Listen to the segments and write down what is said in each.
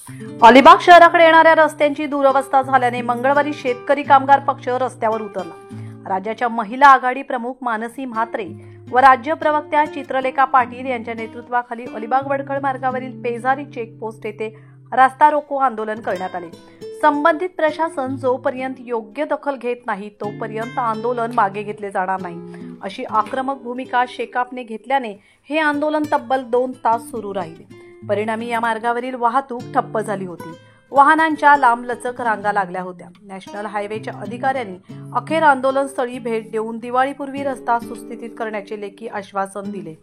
अलिबाग शहराकडे येणाऱ्या रस्त्यांची दुरवस्था झाल्याने मंगळवारी शेतकरी कामगार पक्ष रस्त्यावर उतरला। राज्याच्या महिला आघाडी प्रमुख मानसी म्हात्रे व राज्य प्रवक्त्या चित्रलेखा पाटील यांच्या नेतृत्वाखाली अलिबाग वडखळ मार्गावरील पेजारी चेकपोस्ट येथे रास्ता रोको आंदोलन करण्यात आले। संबंधित प्रशासन जोपर्यंत योग्य दखल घेत नाही तोपर्यंत आंदोलन मागे घेतले जाणार नाही, अशी आक्रमक भूमिका शेकापने घेतल्याने हे आंदोलन तब्बल 2 तास सुरू राहिले। परिणामी या मार्गावरील वाहतूक ठप्प झाली होती। वाहनांच्या लांबलचक रांगा लागल्या होत्या। नॅशनल हायवेच्या अधिकाऱ्यांनी अखेर आंदोलनस्थळी भेट देऊन दिवाळीपूर्वी रस्ता सुस्थितीत करण्याचे लेखी आश्वासन दिले।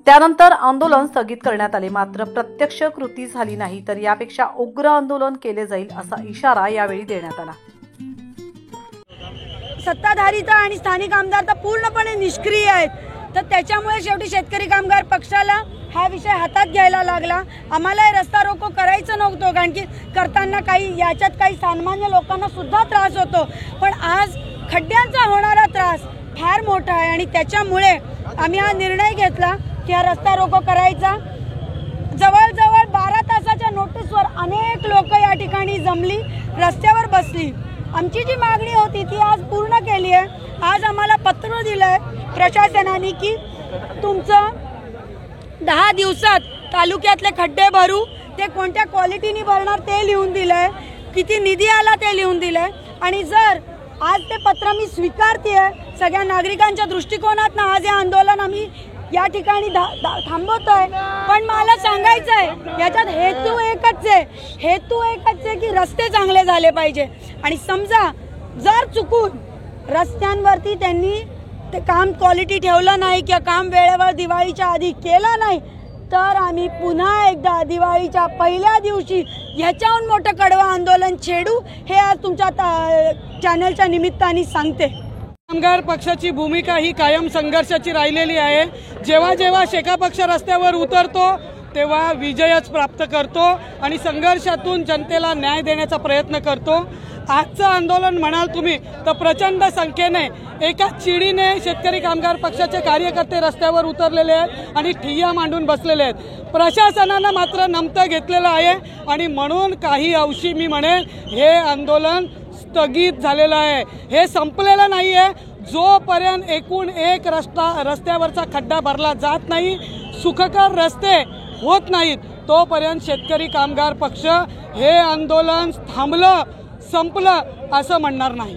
त्यानंतर आंदोलन स्थगित करण्यात आले, मात्र प्रत्यक्ष कृती झाली नाही तर यापेक्षा उग्र आंदोलन केले जाईल असा इशारा यावेळी देण्यात आला। सत्ताधारी तर आणि स्थानिक आमदार तर पूर्णपणे निष्क्रिय आहेत, तर त्याच्यामुळे शेवटी शेतकरी कामगार पक्षाला हा विषय हातात घ्यायला लागला। आम्हाला रस्ता रोको करायचं नव्हतं, कारण की करताना याच्यात काही सामान्य लोकांना सुद्धा त्रास होतो, पण आज खड्ड्यांचा होणारा त्रास फार मोठा आहे आणि त्याच्यामुळे आम्ही हा निर्णय घेतला की हा रस्ता रोको करायचा। जवळजवळ 12 तासाच्या नोटीसवर अनेक लोक या ठिकाणी जमली, रस्त्यावर बसली। आमची जी मागणी होती ती आज पूर्ण केली आहे। आज आम्हाला पत्र दिलंय प्रशासनाने की तुमचं 10 दिवसात तालुक्यातले खड्डे भरू, ते कोणत्या क्वालिटीने भरणार ते लिहून दिलंय, किती निधी आला ते लिहून दिलंय। आणि जर आज ते पत्र मी स्वीकारतेय, सगळ्या नागरिकांच्या दृष्टिकोनातून आज हे आंदोलन आम्ही या ठिकाणी थांबवतोय, पण मला सांगायचं आहे याच्यात हेतू एकच आहे की रस्ते चांगले झाले पाहिजे। आणि समजा जर चुकून रस्त्यांवरती त्यांनी ते काम क्वालिटी ठेवलं नाही किंवा काम वेळेवर दिवाळीच्या आधी केलं नाही तर आम्ही पुन्हा एकदा दिवाळीच्या पहिल्या दिवशी ह्याच्याहून मोठं कडवं आंदोलन छेडू, हे आज तुमच्या चॅनलच्या निमित्ताने सांगते। कामगार पक्षाची भूमिका ही कायम संघर्षाची राहिलेली आहे। जेव्हा जेव्हा शेका पक्ष रस्त्यावर उतरतो तेव्हा विजयच प्राप्त करतो आणि संघर्षातून जनतेला न्याय देण्याचा प्रयत्न करतो। आजचं आंदोलन म्हणाल तुम्ही तर प्रचंड संख्येने एका चिडीने शेतकरी कामगार पक्षाचे कार्यकर्ते रस्त्यावर उतरलेले आहेत आणि ठिय्या मांडून बसलेले आहेत। प्रशासनानं मात्र नमतं घेतलेलं आहे आणि म्हणून काही अंशी मी म्हणेन हे आंदोलन स्थगित झालेलं आहे, हे संपलेलं नाही आहे। जोपर्यंत एकूण एक रस्त्यावरचा खड्डा भरला जात नाही, सुखकर रस्ते होत नाहीत, तोपर्यंत शेतकरी कामगार पक्ष हे आंदोलन थांबलं संपलं असं म्हणणार नाही।